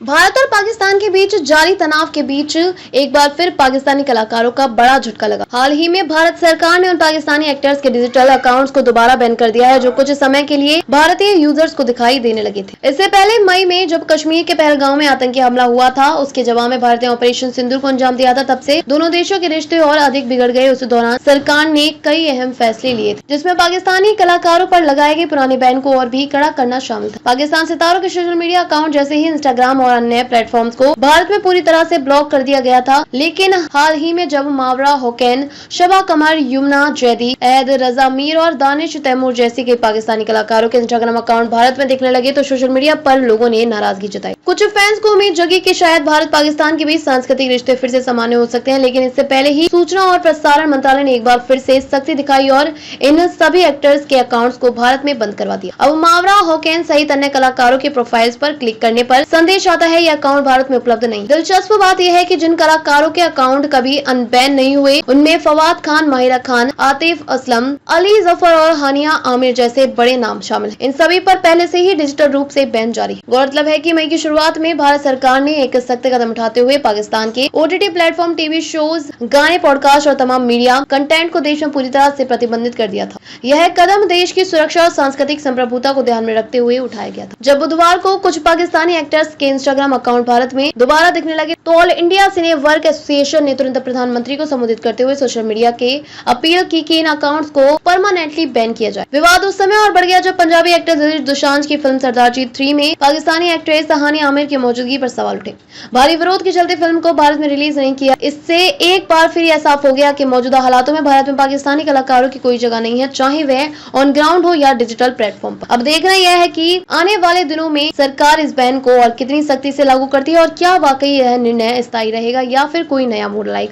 भारत और पाकिस्तान के बीच जारी तनाव के बीच एक बार फिर पाकिस्तानी कलाकारों का बड़ा झटका लगा। हाल ही में भारत सरकार ने उन पाकिस्तानी एक्टर्स के डिजिटल अकाउंट्स को दोबारा बैन कर दिया है जो कुछ समय के लिए भारतीय यूजर्स को दिखाई देने लगे थे। इससे पहले मई में जब कश्मीर के पहलगांव में आतंकी हमला हुआ था, उसके जवाब में भारत ने ऑपरेशन सिंदूर को अंजाम दिया था। तब से दोनों देशों के रिश्ते और अधिक बिगड़ गए। उस दौरान सरकार ने कई अहम फैसले लिए थे, जिसमें पाकिस्तानी कलाकारों पर लगाए गए पुराने बैन को और भी कड़ा करना शामिल था। पाकिस्तान सितारों के सोशल मीडिया अकाउंट जैसे ही इंस्टाग्राम और अन्य प्लेटफॉर्म्स को भारत में पूरी तरह से ब्लॉक कर दिया गया था। लेकिन हाल ही में जब मावरा होकैन, शबा कमर, युमना जैदी, ऐद रजा मीर और दानिश तैमूर जैसे कई पाकिस्तानी कलाकारों के इंस्टाग्राम अकाउंट भारत में दिखने लगे तो सोशल मीडिया पर लोगों ने नाराजगी जताई। कुछ फैंस को उम्मीद जगी कि शायद भारत पाकिस्तान के बीच सांस्कृतिक रिश्ते फिर से सामान्य हो सकते हैं, लेकिन इससे पहले ही सूचना और प्रसारण मंत्रालय ने एक बार फिर से सख्ती दिखाई और इन सभी एक्टर्स के अकाउंट्स को भारत में बंद करवा दिया। अब मावरा होकैन सहित अन्य कलाकारों के प्रोफाइल्स पर क्लिक करने पर संदेश आता है, यह अकाउंट भारत में उपलब्ध नहीं। दिलचस्प बात यह है कि जिन कलाकारों के अकाउंट कभी अनबैन नहीं हुए, उनमें फवाद खान, माहिरा खान, आतिफ असलम, अली जफर और हानिया आमिर जैसे बड़े नाम शामिल हैं। इन सभी पर पहले से ही डिजिटल रूप से बैन जारी है। गौरतलब है कि मई की शुरुआत में भारत सरकार ने एक सख्त कदम उठाते हुए पाकिस्तान के OTT प्लेटफॉर्म, टीवी शोज, गाने, पॉडकास्ट और तमाम मीडिया कंटेंट को देश में पूरी तरह से प्रतिबंधित कर दिया था। यह कदम देश की सुरक्षा और सांस्कृतिक संप्रभुता को ध्यान में रखते हुए उठाया गया था। जब बुधवार को कुछ पाकिस्तानी एक्टर्स के इंस्टाग्राम अकाउंट भारत में दोबारा दिखने लगे तो ऑल इंडिया सिने वर्क एसोसिएशन ने तुरंत प्रधानमंत्री को संबोधित करते हुए सोशल मीडिया के अपील की कि इन अकाउंट्स को परमानेंटली बैन किया जाए। विवाद उस समय और बढ़ गया जब पंजाबी एक्टर दिलीप दोसांझ की फिल्म सरदारजी 3 में पाकिस्तानी एक्ट्रेस हानिया आमिर की मौजूदगी पर सवाल उठे। भारी विरोध के चलते फिल्म को भारत में रिलीज नहीं किया। इससे एक बार फिर यह साफ हो गया कि मौजूदा हालातों में भारत में पाकिस्तानी कलाकारों की कोई जगह नहीं है, चाहे वह ऑन ग्राउंड हो या डिजिटल प्लेटफॉर्म पर। अब देखना यह है कि आने वाले दिनों में सरकार इस बैन को और कितनी सख्ती से लागू करती है और क्या वाकई यह निर्णय स्थायी रहेगा या फिर कोई नया मोड़ लाएगा।